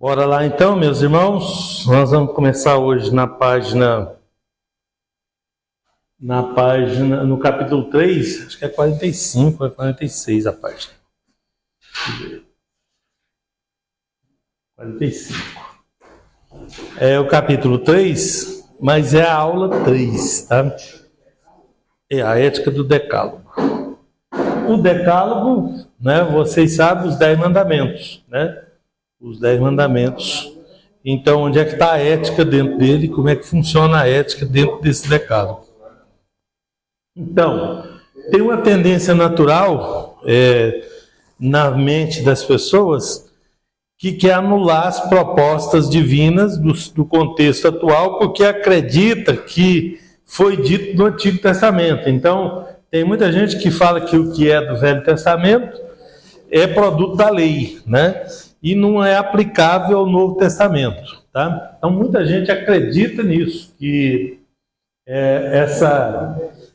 Bora lá então, meus irmãos. Nós vamos começar hoje no capítulo 3, acho que é 45, é 46 a página. 45. É o capítulo 3, mas é a aula 3, tá? É a ética do decálogo. O decálogo, né, vocês sabem os 10 mandamentos, né? Os 10 mandamentos. Então, onde é que está a ética dentro dele? Como é que funciona a ética dentro desse decálogo? Então, tem uma tendência natural na mente das pessoas que quer anular as propostas divinas do contexto atual, porque acredita que foi dito no Antigo Testamento. Então, tem muita gente que fala que o que é do Velho Testamento é produto da lei, né? E não é aplicável ao Novo Testamento, tá? Então, muita gente acredita nisso, que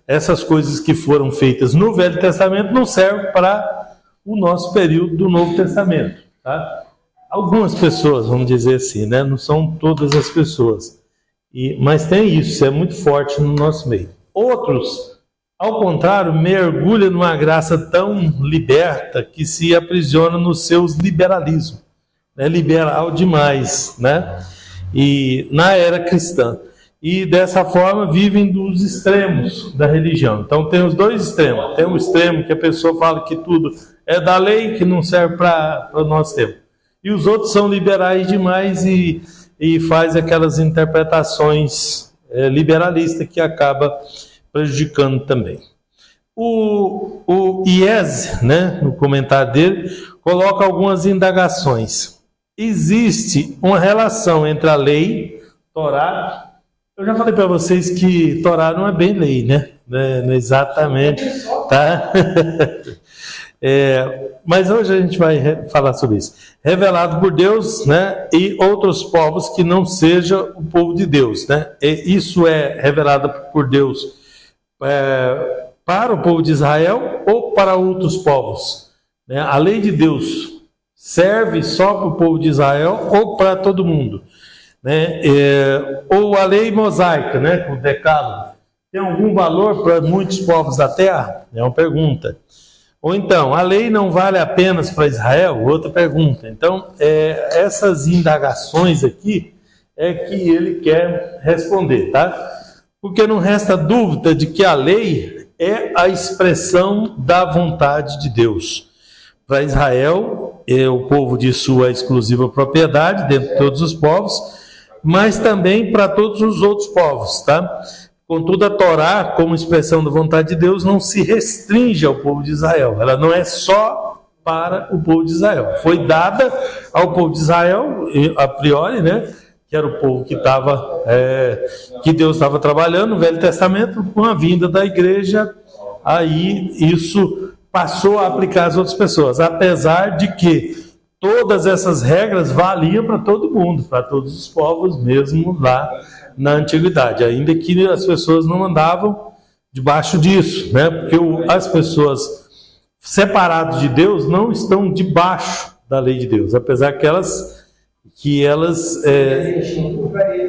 essas coisas que foram feitas no Velho Testamento não servem para o nosso período do Novo Testamento, tá? Algumas pessoas, vamos dizer assim, né? Não são todas as pessoas, mas tem isso é muito forte no nosso meio. Outros, ao contrário, mergulham numa graça tão liberta que se aprisiona nos seus liberalismos, né? Liberal demais, né? E na era cristã. E dessa forma vivem dos extremos da religião. Então tem os dois extremos. Tem um extremo que a pessoa fala que tudo é da lei, que não serve para o nosso tempo. E os outros são liberais demais e faz aquelas interpretações liberalistas que acaba prejudicando também. O IES, né, no comentário dele, coloca algumas indagações. Existe uma relação entre a lei, Torá. Eu já falei para vocês que Torá não é bem lei, né? Não é exatamente, tá? Mas hoje a gente vai falar sobre isso. Revelado por Deus, né? E outros povos que não seja o povo de Deus, né? Isso é revelado por Deus para o povo de Israel ou para outros povos, né? A lei de Deus serve só para o povo de Israel ou para todo mundo, né? Ou a lei mosaica, né? O decálogo tem algum valor para muitos povos da terra? É uma pergunta. Ou então, a lei não vale apenas para Israel? Outra pergunta. Então, essas indagações aqui é que ele quer responder, tá? Porque não resta dúvida de que a lei é a expressão da vontade de Deus. Para Israel, o povo de sua exclusiva propriedade, dentre todos os povos, mas também para todos os outros povos, tá? Contudo, a Torá, como expressão da vontade de Deus, não se restringe ao povo de Israel. Ela não é só para o povo de Israel. Foi dada ao povo de Israel, a priori, né? Que era o povo que Deus estava trabalhando no Velho Testamento. Com a vinda da igreja, aí isso passou a aplicar às outras pessoas, apesar de que todas essas regras valiam para todo mundo, para todos os povos, mesmo lá na antiguidade, ainda que as pessoas não andavam debaixo disso, né? Porque as pessoas separadas de Deus não estão debaixo da lei de Deus, apesar que elas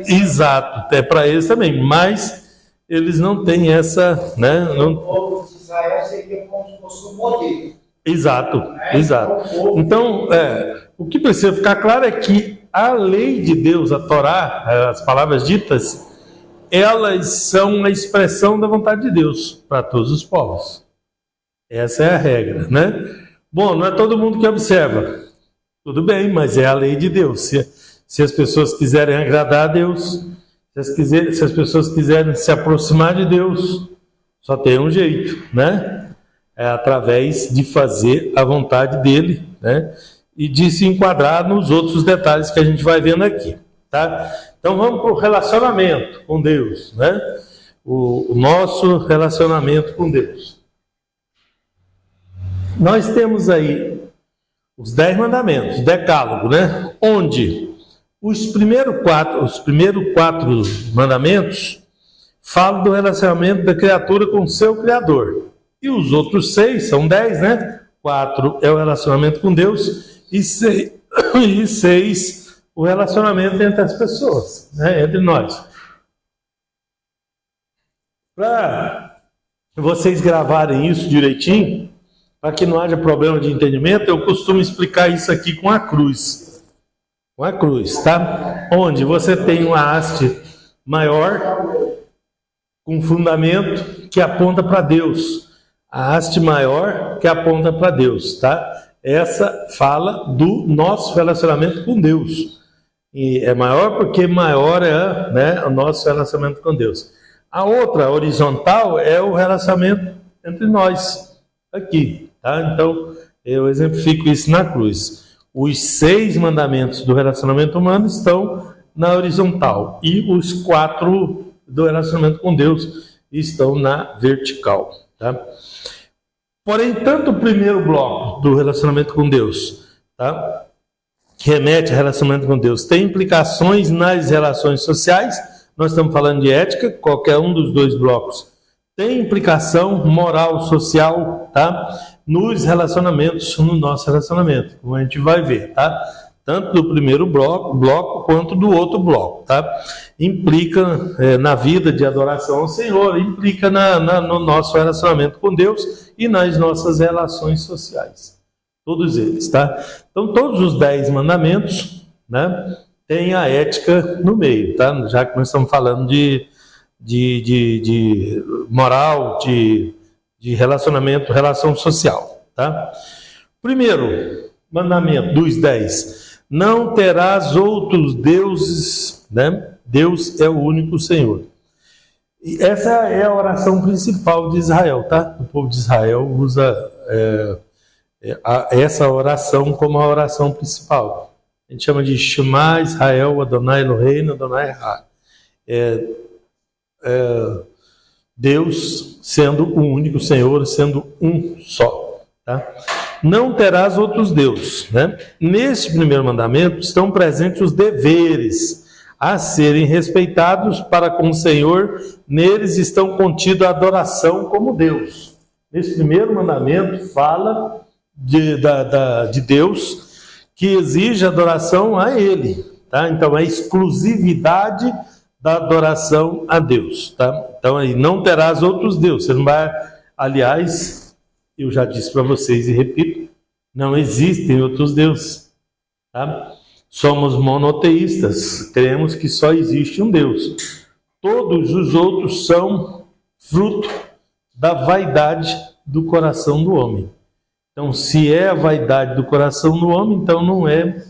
exato, é para eles também, mas eles não têm essa, né? O povo de Israel seria como se fosse um modelo. Exato. Então, o que precisa ficar claro é que a lei de Deus, a Torá, as palavras ditas, elas são a expressão da vontade de Deus para todos os povos. Essa é a regra, né? Bom, não é todo mundo que observa. Tudo bem, mas é a lei de Deus. Se as pessoas quiserem agradar a Deus, se as pessoas quiserem se aproximar de Deus, só tem um jeito, né? É através de fazer a vontade dele, né? E de se enquadrar nos outros detalhes que a gente vai vendo aqui, tá? Então vamos para o relacionamento com Deus, né? O nosso relacionamento com Deus. Nós temos aí os 10 mandamentos, o decálogo, né? Onde os primeiros quatro mandamentos falam do relacionamento da criatura com o seu Criador. E os outros 6, são 10, né? 4 é o relacionamento com Deus e 6 o relacionamento entre as pessoas, né? Entre nós. Para vocês gravarem isso direitinho, para que não haja problema de entendimento, eu costumo explicar isso aqui com a cruz. Com a cruz, tá? Onde você tem uma haste maior, com fundamento que aponta para Deus. A haste maior que aponta para Deus, tá? Essa fala do nosso relacionamento com Deus. E é maior porque maior é, né, o nosso relacionamento com Deus. A outra, horizontal, é o relacionamento entre nós, aqui, tá? Então, eu exemplifico isso na cruz. Os 6 mandamentos do relacionamento humano estão na horizontal e os 4 do relacionamento com Deus estão na vertical, tá? Porém, tanto o primeiro bloco do relacionamento com Deus, tá, que remete ao relacionamento com Deus, tem implicações nas relações sociais. Nós estamos falando de ética, qualquer um dos 2 blocos tem implicação moral, social, tá? Nos relacionamentos, no nosso relacionamento, como a gente vai ver, tá? Tanto do primeiro bloco quanto do outro bloco, tá? Implica na vida de adoração ao Senhor, implica no nosso relacionamento com Deus e nas nossas relações sociais. Todos eles, tá? Então, todos os 10 mandamentos, né, tem a ética no meio, tá? Já que nós estamos falando de moral, de relacionamento, relação social, tá? Primeiro mandamento dos 10: não terás outros deuses, né? Deus é o único Senhor. E essa é a oração principal de Israel, tá? O povo de Israel usa essa oração como a oração principal. A gente chama de Shema Israel, Adonai Eloheinu, Adonai Echad. Deus sendo o único Senhor, sendo um só, tá? Não terás outros deuses, né? Neste primeiro mandamento estão presentes os deveres a serem respeitados para com o Senhor. Neles estão contidos a adoração como Deus. Nesse primeiro mandamento fala de Deus, que exige adoração a Ele, tá? Então, a exclusividade da adoração a Deus, tá? Então, aí, não terás outros deuses. Você não vai... Aliás, eu já disse para vocês e repito, não existem outros deuses, tá? Somos monoteístas, cremos que só existe um Deus. Todos os outros são fruto da vaidade do coração do homem. Então, se é a vaidade do coração do homem, então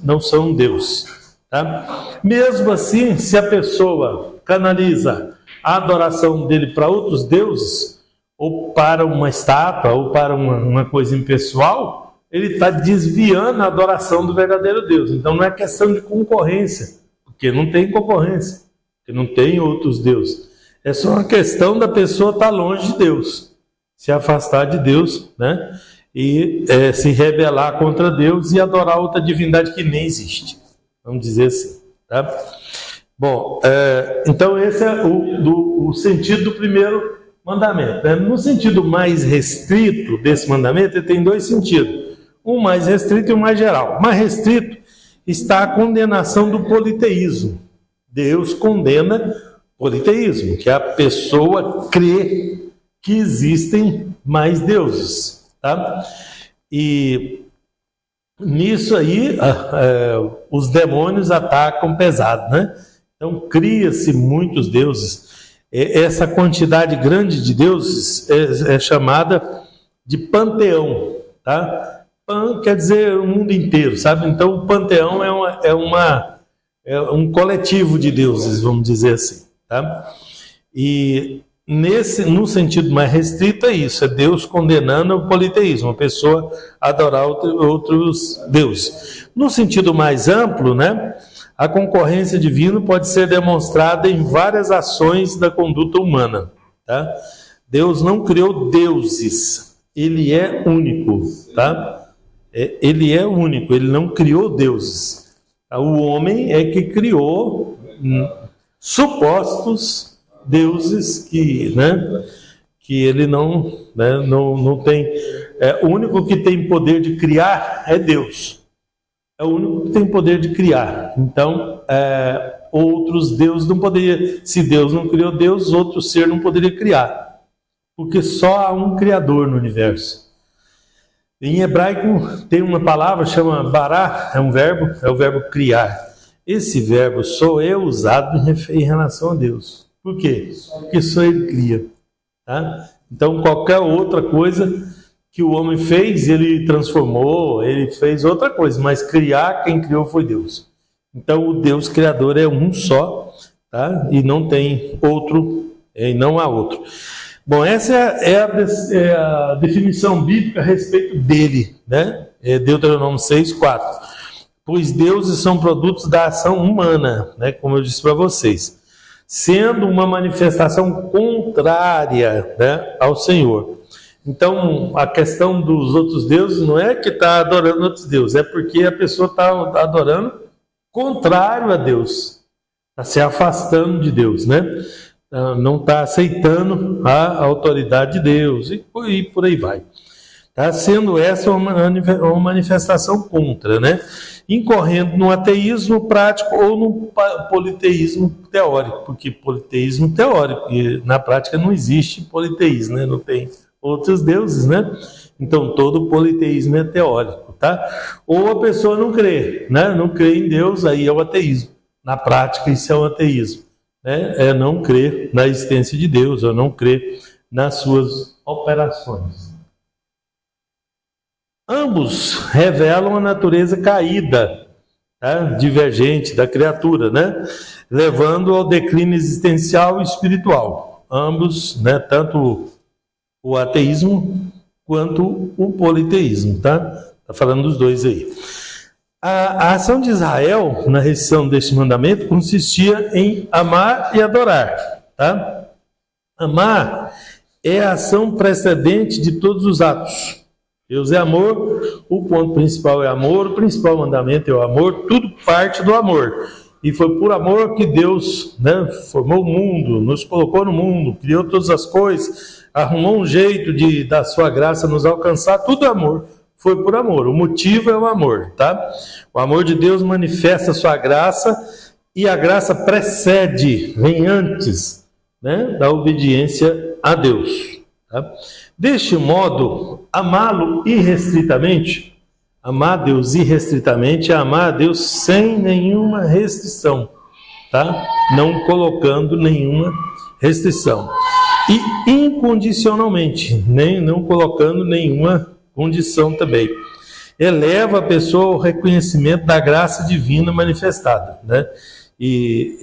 não são Deus, tá? Mesmo assim, se a pessoa canaliza a adoração dele para outros deuses, ou para uma estátua, ou para uma coisa impessoal, ele está desviando a adoração do verdadeiro Deus. Então, não é questão de concorrência, porque não tem concorrência, porque não tem outros deuses. É só uma questão da pessoa estar longe de Deus, se afastar de Deus, né? E se rebelar contra Deus e adorar outra divindade que nem existe. Vamos dizer assim, tá? Bom, então esse é o sentido do primeiro mandamento, né? No sentido mais restrito desse mandamento, ele tem 2 sentidos. Um mais restrito e um mais geral. O mais restrito está a condenação do politeísmo. Deus condena o politeísmo, que a pessoa crê que existem mais deuses. Tá? E nisso aí os demônios atacam pesado, né? Então cria-se muitos deuses. Essa quantidade grande de deuses é chamada de panteão, tá? Pan quer dizer o mundo inteiro, sabe? Então o panteão é um coletivo de deuses, vamos dizer assim, tá? E no sentido mais restrito é isso, é Deus condenando o politeísmo, a pessoa adorar outros deuses. No sentido mais amplo, né, a concorrência divina pode ser demonstrada em várias ações da conduta humana, tá? Deus não criou deuses, Ele é único, tá? Ele é único, Ele não criou deuses. O homem é que criou supostos deuses que ele não tem. O único que tem poder de criar é Deus. é o único que tem poder de criar. Então, outros deuses não poderiam, se Deus não criou Deus, outro ser não poderia criar, porque só há um Criador no universo. Em hebraico tem uma palavra, chama bará, é o verbo criar. Esse verbo só é usado em relação a Deus. Por quê? Porque só Ele cria. Tá? Então, qualquer outra coisa que o homem fez, ele transformou, ele fez outra coisa, mas criar, quem criou foi Deus. Então, o Deus Criador é um só, tá? E não tem outro, e não há outro. Bom, essa é a definição bíblica a respeito dele, né? Deuteronômio 6:4. Pois deuses são produtos da ação humana, né? Como eu disse para vocês, sendo uma manifestação contrária, né, ao Senhor. Então, a questão dos outros deuses não é que está adorando outros deuses, é porque a pessoa está adorando contrário a Deus, está se afastando de Deus, né? Não está aceitando a autoridade de Deus e por aí vai. Está sendo essa uma manifestação contra, né? Incorrendo no ateísmo prático ou no politeísmo teórico, porque politeísmo teórico, e na prática não existe politeísmo, né? Não tem outros deuses, né? Então todo politeísmo é teórico, tá? Ou a pessoa não crê, né? Não crê em Deus, aí é o ateísmo. Na prática isso é o ateísmo, né? É não crer na existência de Deus, ou não crer nas suas operações. Ambos revelam a natureza caída, tá? Divergente da criatura, né? Levando ao declínio existencial e espiritual. Ambos, né? Tanto o ateísmo quanto o politeísmo, tá? Tá falando dos dois aí. A ação de Israel na restrição deste mandamento consistia em amar e adorar, tá? Amar é a ação precedente de todos os atos. Deus é amor, o ponto principal é amor, o principal mandamento é o amor, tudo parte do amor. E foi por amor que Deus, né, formou o mundo, nos colocou no mundo, criou todas as coisas, arrumou um jeito de, da sua graça, nos alcançar, tudo é amor. Foi por amor, o motivo é o amor, tá? O amor de Deus manifesta a sua graça e a graça precede, vem antes, né, da obediência a Deus. Tá? Deste modo, amá-lo irrestritamente, amar Deus irrestritamente é amar a Deus sem nenhuma restrição, tá? Não colocando nenhuma restrição. E incondicionalmente, nem não colocando nenhuma condição também. Eleva a pessoa ao reconhecimento da graça divina manifestada, né? E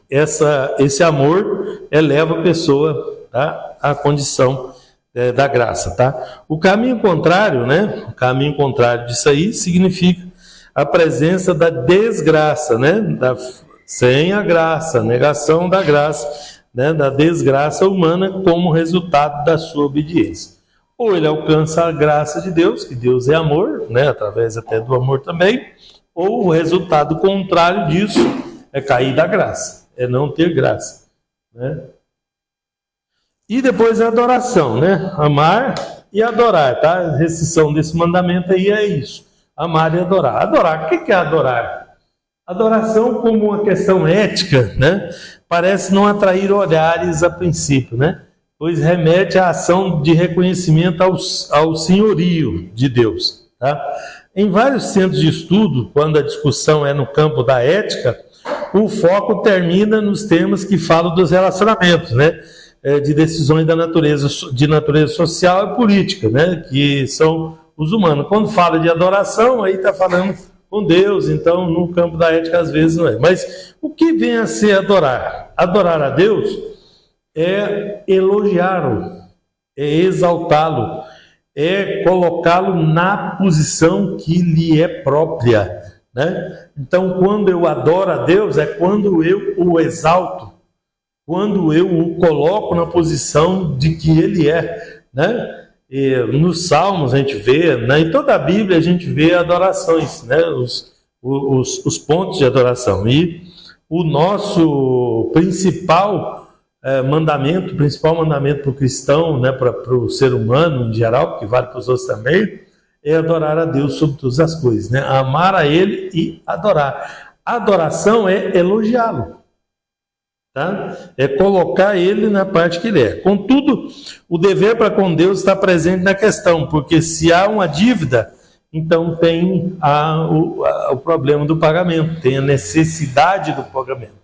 esse amor eleva a pessoa, tá, à condição da graça, tá? O caminho contrário, né? O caminho contrário disso aí significa a presença da desgraça, né? Sem a graça, negação da graça, né? Da desgraça humana como resultado da sua obediência. Ou ele alcança a graça de Deus, que Deus é amor, né? Através até do amor também, ou o resultado contrário disso é cair da graça, é não ter graça, né? E depois a adoração, né? Amar e adorar, tá? A restrição desse mandamento aí é isso. Amar e adorar. Adorar, o que é adorar? Adoração como uma questão ética, né? Parece não atrair olhares a princípio, né? Pois remete à ação de reconhecimento ao senhorio de Deus, tá? Em vários centros de estudo, quando a discussão é no campo da ética, o foco termina nos temas que falam dos relacionamentos, né? De decisões de natureza social e política, né? Que são os humanos. Quando fala de adoração, aí está falando com Deus, então no campo da ética às vezes não é. Mas o que vem a ser adorar? Adorar a Deus é elogiá-lo, é exaltá-lo, é colocá-lo na posição que lhe é própria, né? Então, quando eu adoro a Deus, é quando eu o exalto, quando eu o coloco na posição de que Ele é, né? E nos Salmos a gente vê, né? Em toda a Bíblia a gente vê adorações, né? Os pontos de adoração. E o nosso principal mandamento, o principal mandamento para o cristão, né? Para o ser humano em geral, porque vale para os outros também, é adorar a Deus sobre todas as coisas, né? Amar a Ele e adorar. Adoração é elogiá-lo, tá? É colocar Ele na parte que Ele é. Contudo, o dever para com Deus está presente na questão, porque se há uma dívida, então tem o problema do pagamento, tem a necessidade do pagamento,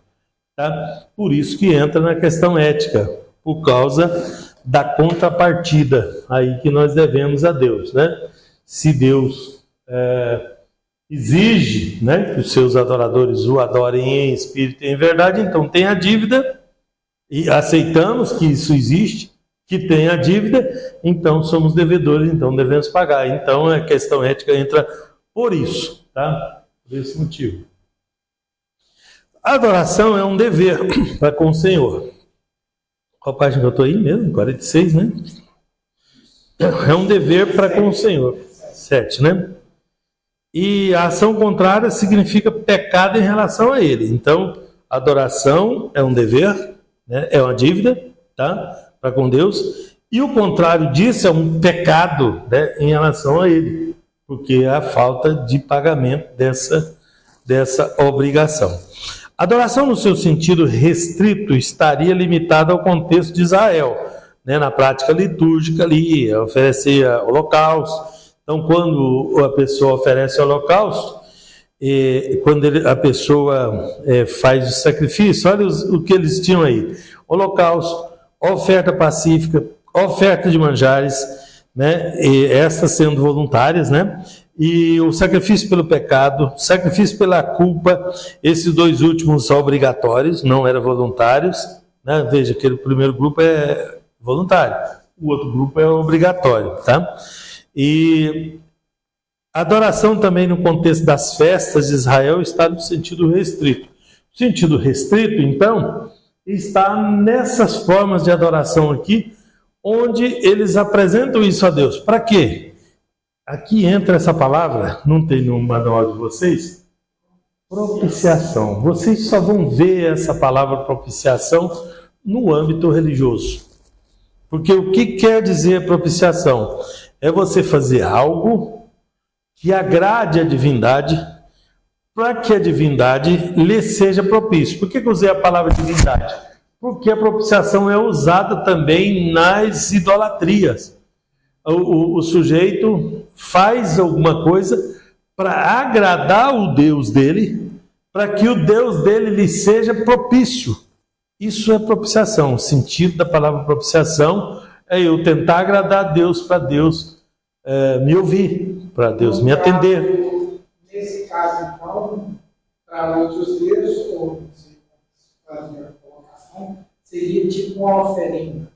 tá? Por isso que entra na questão ética, por causa da contrapartida aí que nós devemos a Deus, né? Se Deus exige, né, que os seus adoradores o adorem em espírito e em verdade, então tem a dívida e aceitamos que isso existe, que tem a dívida, então somos devedores, então devemos pagar. Então a questão ética entra por isso, tá? Por esse motivo. A adoração é um dever para com o Senhor. Qual página que eu estou aí mesmo? 46, né? É um dever para com o Senhor. 7, né? E a ação contrária significa pecado em relação a Ele. Então, adoração é um dever, né? É uma dívida, tá? Para com Deus. E o contrário disso é um pecado, né? Em relação a Ele. Porque é a falta de pagamento dessa obrigação. Adoração no seu sentido restrito estaria limitada ao contexto de Israel, né? Na prática litúrgica ali, oferecer holocausto. Então, quando a pessoa oferece holocausto, quando a pessoa faz o sacrifício, olha o que eles tinham aí: holocausto, oferta pacífica, oferta de manjares, né? E essas sendo voluntárias, né? E o sacrifício pelo pecado, sacrifício pela culpa, esses dois últimos são obrigatórios, não eram voluntários, né? Veja que o primeiro grupo é voluntário, o outro grupo é obrigatório, tá? E a adoração também no contexto das festas de Israel está no sentido restrito. O sentido restrito, então, está nessas formas de adoração aqui, onde eles apresentam isso a Deus. Para quê? Aqui entra essa palavra, não tem no manual de vocês? Propiciação. Vocês só vão ver essa palavra propiciação no âmbito religioso. Porque o que quer dizer propiciação? É você fazer algo que agrade a divindade, para que a divindade lhe seja propício. Por que eu usei a palavra divindade? Porque a propiciação é usada também nas idolatrias. O sujeito faz alguma coisa para agradar o Deus dele, para que o Deus dele lhe seja propício. Isso é propiciação. O sentido da palavra propiciação é eu tentar agradar a Deus, para Deus me ouvir, para Deus me atender. Nesse caso, então, para outros deuses, ou se fazer a colocação, seria tipo uma oferenda.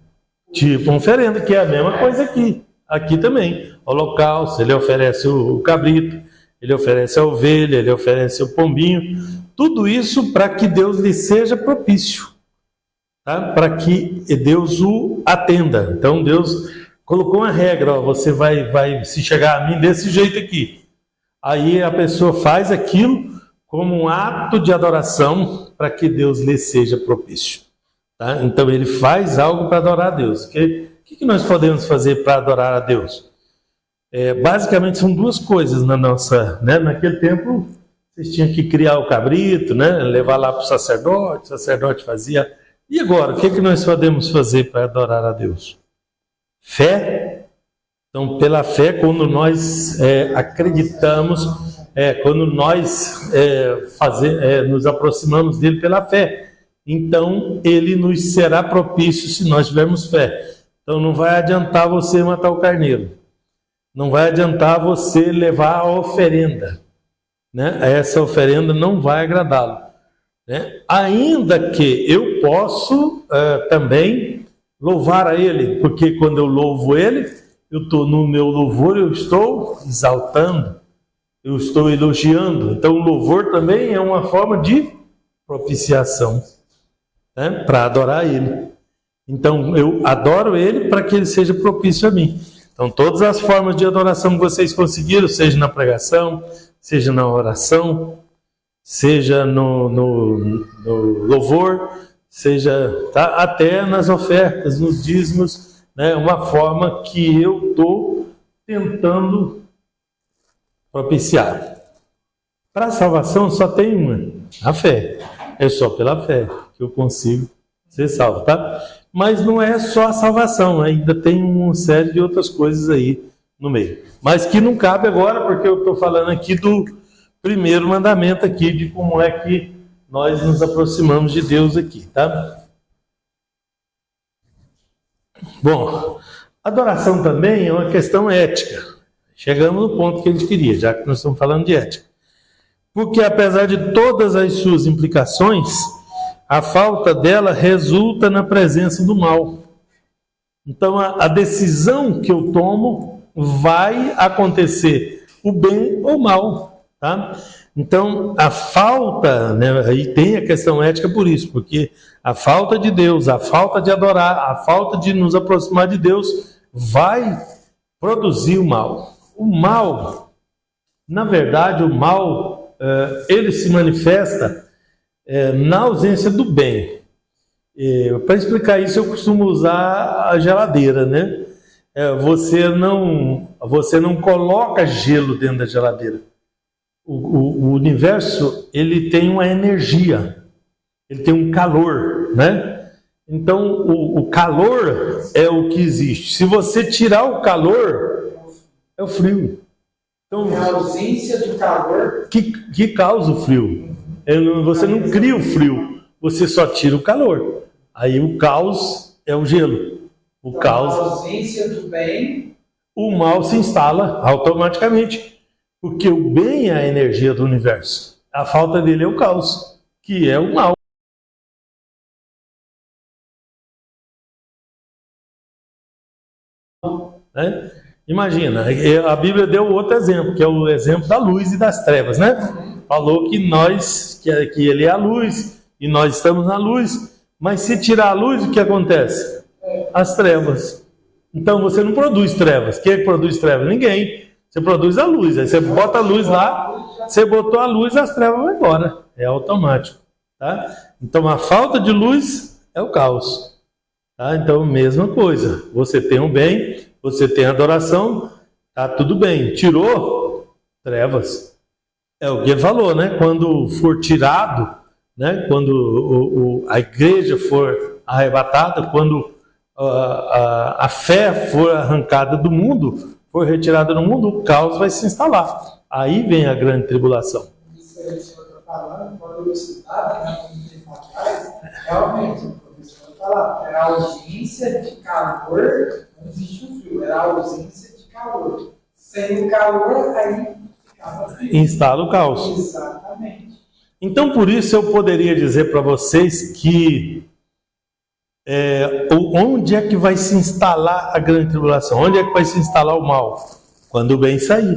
Tipo uma oferenda, que é a mesma coisa aqui. Aqui também. Holocausto, ele oferece o cabrito, ele oferece a ovelha, ele oferece o pombinho. Tudo isso para que Deus lhe seja propício. Tá? Para que Deus o atenda. Então Deus colocou uma regra, ó, você vai se chegar a mim desse jeito aqui. Aí a pessoa faz aquilo como um ato de adoração para que Deus lhe seja propício. Tá? Então ele faz algo para adorar a Deus. O que nós podemos fazer para adorar a Deus? Basicamente são duas coisas na nossa, né? Naquele tempo vocês tinham que criar o cabrito, né? Levar lá para o sacerdote fazia. E agora, o que nós podemos fazer para adorar a Deus? Fé. Então, pela fé, quando nós acreditamos, quando nós nos aproximamos dele pela fé, então ele nos será propício se nós tivermos fé. Então, não vai adiantar você matar o carneiro, não vai adiantar você levar a oferenda, né? Essa oferenda não vai agradá-lo, né? Ainda que eu posso também louvar a ele, porque quando eu louvo ele, eu estou no meu louvor, eu estou exaltando, eu estou elogiando. Então o louvor também é uma forma de propiciação, né? Para adorar ele. Então eu adoro ele para que ele seja propício a mim. Então todas as formas de adoração que vocês conseguiram, seja na pregação, seja na oração, seja no louvor, seja até nas ofertas, nos dízimos, né? Uma forma que eu estou tentando propiciar. Para a salvação só tem uma, a fé. É só pela fé que eu consigo ser salvo, tá? Mas não é só a salvação, ainda tem uma série de outras coisas aí no meio. Mas que não cabe agora, porque eu estou falando aqui do primeiro mandamento aqui, de como é que nós nos aproximamos de Deus aqui, tá? Bom, adoração também é uma questão ética. Chegamos no ponto que a gente queria, já que nós estamos falando de ética. Porque apesar de todas as suas implicações, a falta dela resulta na presença do mal. Então a decisão que eu tomo vai acontecer o bem ou o mal, tá? Então a falta, né, aí tem a questão ética por isso, porque a falta de Deus, a falta de adorar, a falta de nos aproximar de Deus vai produzir o mal. O mal, na verdade, o mal ele se manifesta na ausência do bem. Para explicar isso, eu costumo usar a geladeira, né? Você não coloca gelo dentro da geladeira. O universo, ele tem uma energia, ele tem um calor, né? Então, o calor é o que existe. Se você tirar o calor, é o frio. Então, é a ausência do calor que causa o frio. Você não cria o frio, você só tira o calor. Aí o caos é o gelo. Então, caos, a ausência do bem, o mal se instala automaticamente. Porque o bem é a energia do universo. A falta dele é o caos, que é o mal. Né? Imagina, a Bíblia deu outro exemplo, que é o exemplo da luz e das trevas, né? Falou que que ele é a luz e nós estamos na luz, mas se tirar a luz, o que acontece? As trevas. Então você não produz trevas. Quem é que produz trevas? Ninguém. Você produz a luz. Aí você bota a luz lá, você botou a luz, as trevas vão embora. É automático. Tá? Então a falta de luz é o caos. Tá? Então, mesma coisa. Você tem o bem, você tem a adoração, tá tudo bem. Tirou, trevas. É o que ele falou, né? Quando for tirado, né? Quando a igreja for arrebatada, quando a fé for arrancada do mundo, for retirada do mundo, o caos vai se instalar. Aí vem a grande tribulação. Isso aí que o senhor está falando, quando eu estudava, né, um tempo atrás, realmente, o professor falava, era a ausência de calor, não existe um frio, era a ausência de calor. Sem o calor, aí ficava frio. Instala o caos. Exatamente. Então, por isso eu poderia dizer para vocês que onde é que vai se instalar a grande tribulação? Onde é que vai se instalar o mal? Quando o bem sair.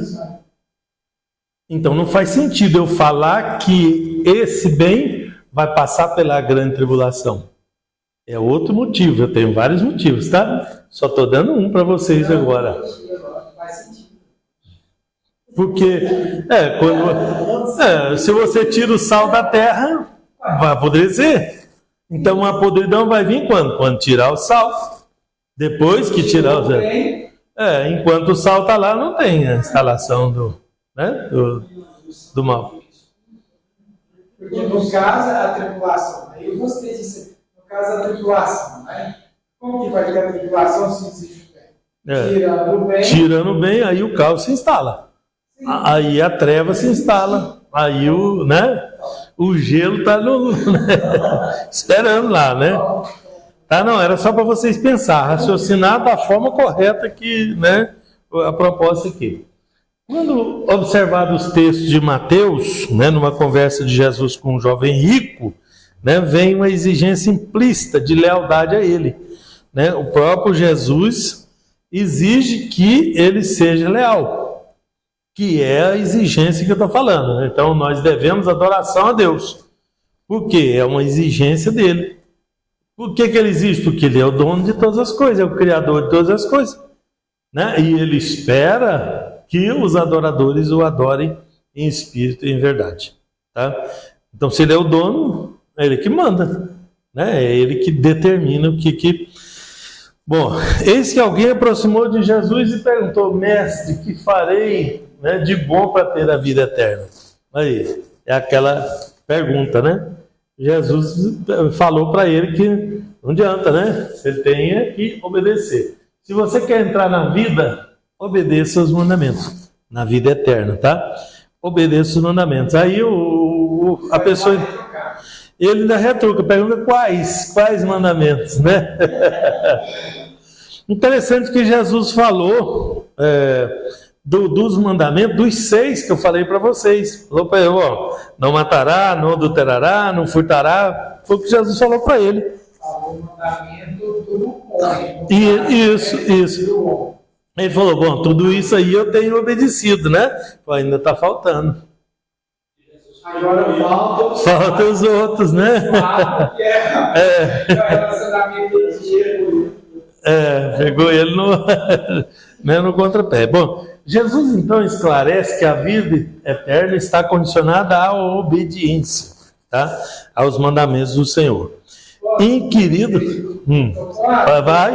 Então não faz sentido eu falar que esse bem vai passar pela grande tribulação. É outro motivo, eu tenho vários motivos, tá? Só estou dando um para vocês agora. Faz sentido. Porque se você tira o sal da terra, vai apodrecer. Então a podridão vai vir quando? Quando tirar o sal. Depois que tirar o sal. Enquanto o sal está lá, não tem a instalação do mal. Porque no caso a tribulação, aí eu gostei disso. No caso a tribulação, né? Como que vai ter a tribulação se existe o bem? Tirando o bem. Tirando o bem, aí o caos se instala. Sim. Aí a treva se instala. Aí o gelo está esperando lá, né? Tá, não, era só para vocês pensar, raciocinar da forma correta que, né, a proposta aqui. Quando observar os textos de Mateus, né, numa conversa de Jesus com um jovem rico, né, vem uma exigência implícita de lealdade a ele. Né? O próprio Jesus exige que ele seja leal, que é a exigência que eu estou falando. Né? Então nós devemos adoração a Deus, porque é uma exigência dele. Por que ele existe? Porque ele é o dono de todas as coisas, é o criador de todas as coisas. Né? E ele espera que os adoradores o adorem em espírito e em verdade. Tá? Então, se ele é o dono, é ele que manda. Né? É ele que determina o que... Bom, eis que alguém aproximou de Jesus e perguntou: mestre, que farei né, de bom para ter a vida eterna? Aí, é aquela pergunta, né? Jesus falou para ele que não adianta, né? Você tem que obedecer. Se você quer entrar na vida, obedeça os mandamentos. Na vida eterna, tá? Obedeça os mandamentos. Aí a pessoa, ele ainda retruca, pergunta quais mandamentos, né? Interessante que Jesus falou dos mandamentos, dos 6 que eu falei para vocês. Falou para ele, ó, não matará, não adulterará, não furtará. Foi o que Jesus falou para ele. O mandamento do homem. Isso. Ele falou, bom, tudo isso aí eu tenho obedecido, né? Falei, ainda está faltando. Agora falta os outros, né? Pegou ele no contrapé. Bom, Jesus então esclarece que a vida eterna está condicionada à obediência, tá? Aos mandamentos do Senhor. Inquirido, vai,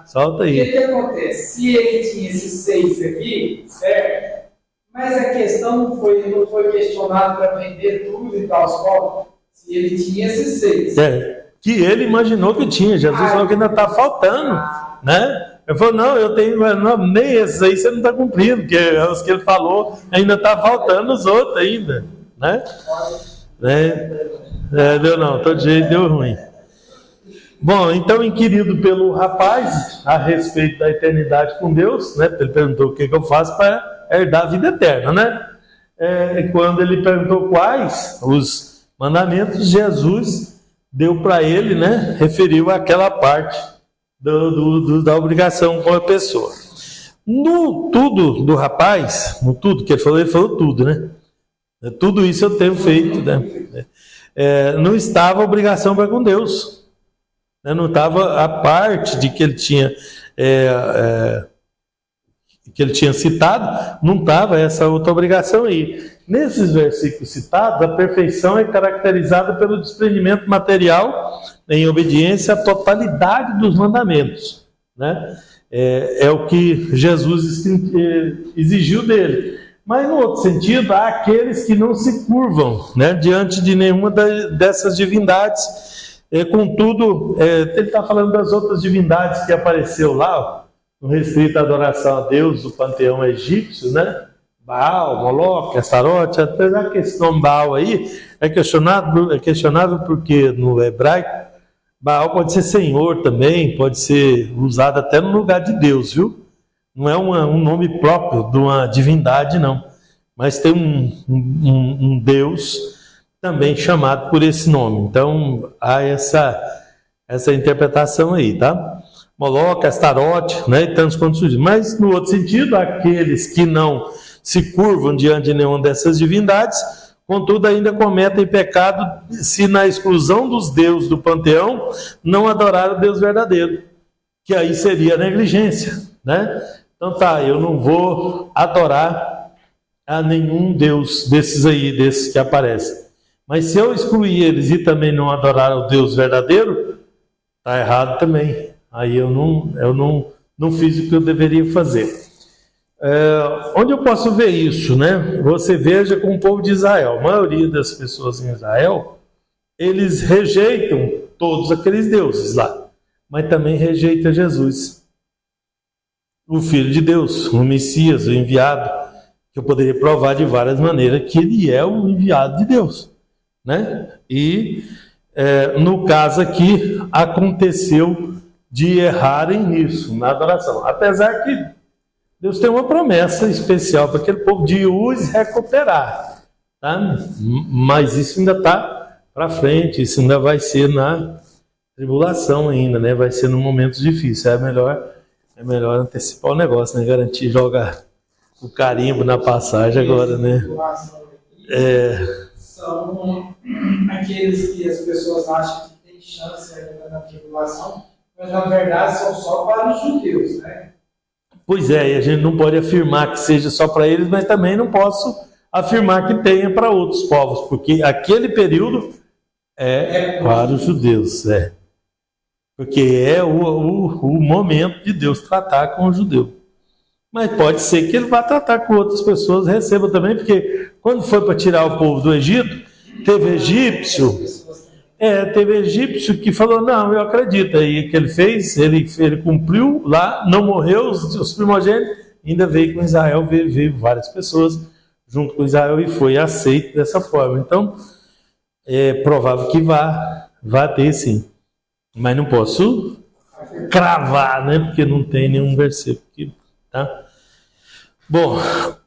solta aí. O que acontece? Se ele tinha esses 6 aqui, certo? Mas a questão não foi questionada para vender tudo e tal, aos pobres. Se ele tinha esses 6. Que ele imaginou que tinha. Jesus falou que ainda está faltando, né? Ele falou, não, eu tenho, não, nem esses aí você não está cumprindo, porque os que ele falou ainda está faltando os outros ainda, né? Deu não, todo jeito deu ruim. Bom, então, inquirido pelo rapaz a respeito da eternidade com Deus, né? Ele perguntou o que eu faço para herdar a vida eterna, né? Quando ele perguntou quais os mandamentos, Jesus deu para ele, né? Referiu àquela parte da obrigação com a pessoa. No tudo do rapaz, no tudo que ele falou tudo, né? Tudo isso eu tenho feito, né? Não estava a obrigação para com Deus. Não estava a parte de que ele tinha citado, não estava essa outra obrigação aí. Nesses versículos citados, a perfeição é caracterizada pelo desprendimento material em obediência à totalidade dos mandamentos, né? É o que Jesus exigiu dele. Mas, no outro sentido, há aqueles que não se curvam, né, diante de nenhuma dessas divindades. Contudo, ele está falando das outras divindades que apareceu lá, no restrito à adoração a Deus do panteão egípcio, né? Baal, Moloque, Astarote, apesar que esse nome Baal aí é questionável porque no hebraico Baal pode ser senhor também, pode ser usado até no lugar de Deus, viu? Não é um nome próprio de uma divindade, não. Mas tem um Deus também chamado por esse nome. Então, há essa interpretação aí, tá? Moloque, Astarote, né? E tantos quantos surgem. Mas, no outro sentido, aqueles que não se curvam diante de nenhuma dessas divindades, contudo, ainda cometem pecado se na exclusão dos deuses do panteão não adorar o Deus verdadeiro, que aí seria a negligência, né? Então tá, eu não vou adorar a nenhum Deus desses que aparecem. Mas se eu excluir eles e também não adorar o Deus verdadeiro, tá errado também. Aí eu não fiz o que eu deveria fazer. Onde eu posso ver isso, né? Você veja com o povo de Israel. A maioria das pessoas em Israel, eles rejeitam todos aqueles deuses lá, mas também rejeitam Jesus, o Filho de Deus, o Messias, o enviado, que eu poderia provar de várias maneiras que ele é o enviado de Deus, né? E no caso aqui aconteceu de errarem nisso, na adoração, apesar que Deus tem uma promessa especial para aquele povo de os recuperar, tá? Mas isso ainda está para frente, isso ainda vai ser na tribulação ainda, né? Vai ser num momento difícil. É melhor antecipar o negócio, né? Garantir jogar o carimbo na passagem agora, né? São aqueles que as pessoas acham que tem chance ainda na tribulação, mas na verdade são só para os judeus, né? Pois é, e a gente não pode afirmar que seja só para eles, mas também não posso afirmar que tenha para outros povos, porque aquele período é para os judeus, porque é o momento de Deus tratar com o judeu. Mas pode ser que ele vá tratar com outras pessoas, receba também, porque quando foi para tirar o povo do Egito, teve egípcio que falou, não, eu acredito. Aí o que ele fez, ele cumpriu lá, não morreu, os primogênitos, ainda veio com Israel, veio várias pessoas junto com Israel e foi aceito dessa forma. Então, é provável que vá ter sim. Mas não posso cravar, né? Porque não tem nenhum versículo aqui, tá? Bom,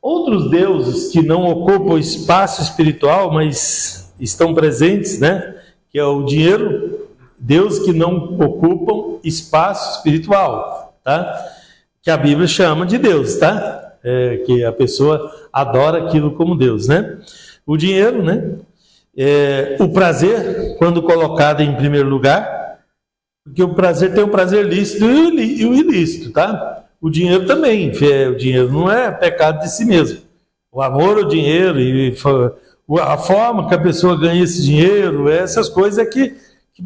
outros deuses que não ocupam espaço espiritual, mas estão presentes, né? Que é o dinheiro, deuses que não ocupam espaço espiritual, tá? Que a Bíblia chama de Deus, tá? Que a pessoa adora aquilo como Deus, né? O dinheiro, né? O prazer, quando colocado em primeiro lugar, porque o prazer tem o prazer lícito e o ilícito, tá? O dinheiro também, o dinheiro não é pecado de si mesmo. O amor ao dinheiro e a forma que a pessoa ganha esse dinheiro, essas coisas que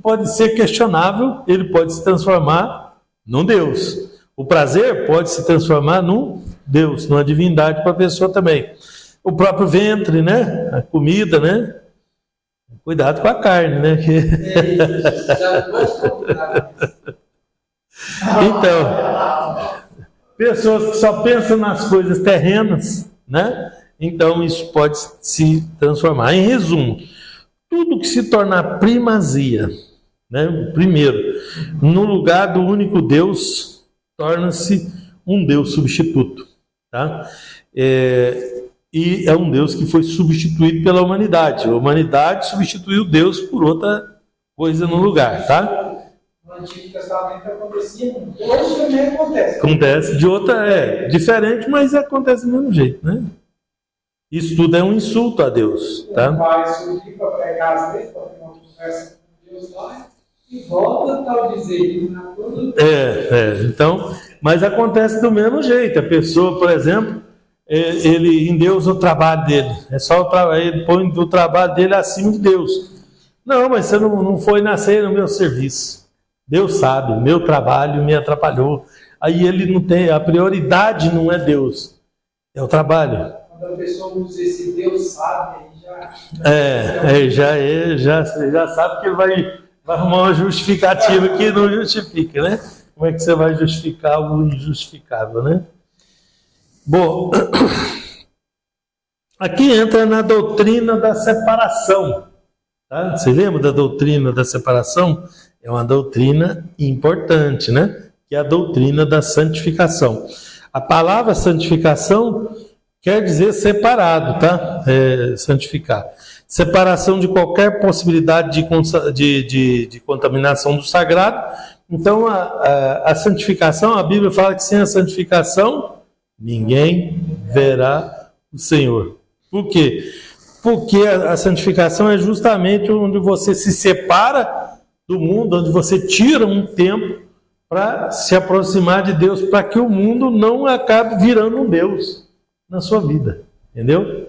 pode ser questionável, ele pode se transformar num Deus. O prazer pode se transformar num Deus, numa divindade para a pessoa também. O próprio ventre, né? A comida, né? Cuidado com a carne, né? Então, pessoas que só pensam nas coisas terrenas, né? Então isso pode se transformar. Em resumo, tudo que se tornar primazia, né? Primeiro, no lugar do único Deus, torna-se um Deus substituto, tá? E é um Deus que foi substituído pela humanidade. A humanidade substituiu Deus por outra coisa no lugar, tá? No Antigo Testamento acontecia, hoje também acontece. Acontece de outra, diferente, mas acontece do mesmo jeito, né? Isso tudo é um insulto a Deus, tá? Vai subir para pregar às vezes, para ter uma conversa com Deus lá, e volta tal dizer, então, mas acontece do mesmo jeito. A pessoa, por exemplo, ele endeusa o trabalho dele. Ele põe o trabalho dele acima de Deus. Não, mas você não foi nascer no meu serviço. Deus sabe, o meu trabalho me atrapalhou. Aí ele não tem, a prioridade não é Deus, é o trabalho. Quando a pessoa usa esse Deus sabe, aí já sabe que ele vai arrumar uma justificativa que não justifica, né? Como é que você vai justificar o injustificável, né? Bom, aqui entra na doutrina da separação. Tá? Você lembra da doutrina da separação? É uma doutrina importante, né? Que é a doutrina da santificação. A palavra santificação quer dizer separado, tá? Santificar. Separação de qualquer possibilidade de contaminação do sagrado. Então, a santificação, a Bíblia fala que sem a santificação, ninguém verá o Senhor. Por quê? Porque a santificação é justamente onde você se separa do mundo, onde você tira um tempo para se aproximar de Deus, para que o mundo não acabe virando um Deus na sua vida, entendeu?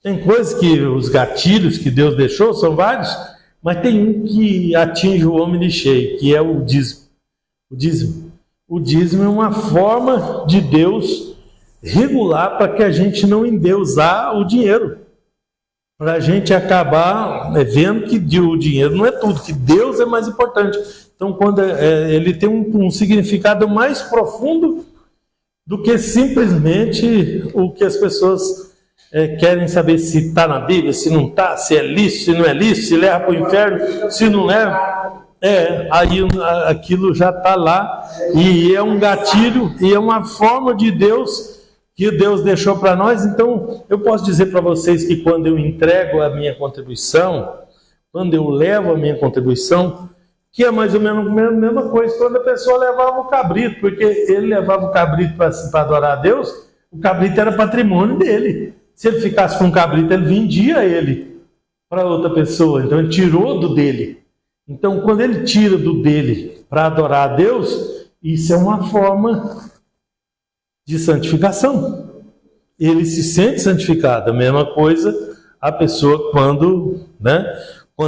Tem coisas que os gatilhos que Deus deixou são vários, mas tem um que atinge o homem de cheio, que é o dízimo. O dízimo é uma forma de Deus regular para que a gente não endeusar o dinheiro, para a gente acabar vendo que o dinheiro não é tudo, que Deus é mais importante. Então, quando ele tem um significado mais profundo do que simplesmente o que as pessoas querem saber, se está na Bíblia, se não está, se é lícito, se não é lícito, se leva para o inferno, se não leva. Aí aquilo já está lá, e é um gatilho, e é uma forma de Deus que Deus deixou para nós. Então, eu posso dizer para vocês que quando eu entrego a minha contribuição, quando eu levo a minha contribuição, que é mais ou menos a mesma coisa quando a pessoa levava o cabrito, porque ele levava o cabrito para adorar a Deus, o cabrito era patrimônio dele. Se ele ficasse com o cabrito, ele vendia ele para outra pessoa, então ele tirou do dele. Então, quando ele tira do dele para adorar a Deus, isso é uma forma de santificação. Ele se sente santificado. A mesma coisa a pessoa quando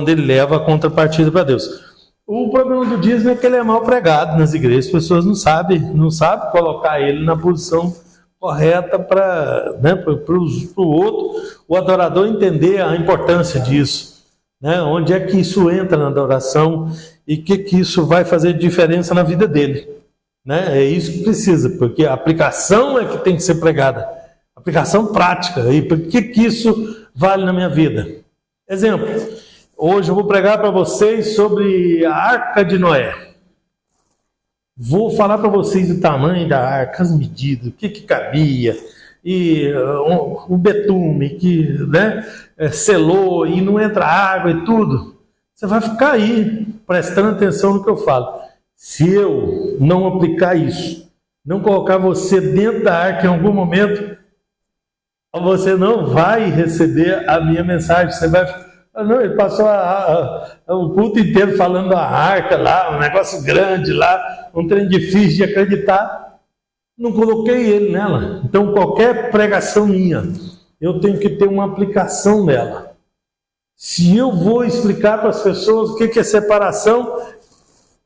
ele leva a contrapartida para Deus. O problema do dízimo é que ele é mal pregado nas igrejas. As pessoas não sabem colocar ele na posição correta para, né, o outro, o adorador, entender a importância disso, né? Onde é que isso entra na adoração e o que isso vai fazer diferença na vida dele, né? É isso que precisa, porque a aplicação é que tem que ser pregada, aplicação prática. E por que isso vale na minha vida? Exemplo, hoje eu vou pregar para vocês sobre a Arca de Noé. Vou falar para vocês o tamanho da arca, as medidas, o que cabia, e o betume que, né, selou e não entra água e tudo. Você vai ficar aí prestando atenção no que eu falo. Se eu não aplicar isso, não colocar você dentro da arca em algum momento, você não vai receber a minha mensagem. Você vai... Não, ele passou o culto inteiro falando da arca lá, um negócio grande lá, um trem difícil de acreditar. Não coloquei ele nela. Então, qualquer pregação minha, eu tenho que ter uma aplicação nela. Se eu vou explicar para as pessoas o que é separação,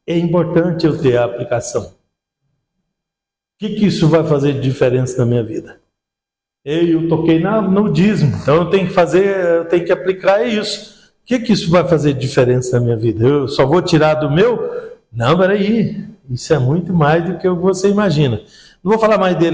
é importante eu ter a aplicação. O que isso vai fazer de diferença na minha vida? Eu toquei no dízimo, então eu tenho que aplicar isso. O que isso vai fazer de diferença na minha vida? Eu só vou tirar do meu? Não, peraí, isso é muito mais do que você imagina. Não vou falar mais dele aqui.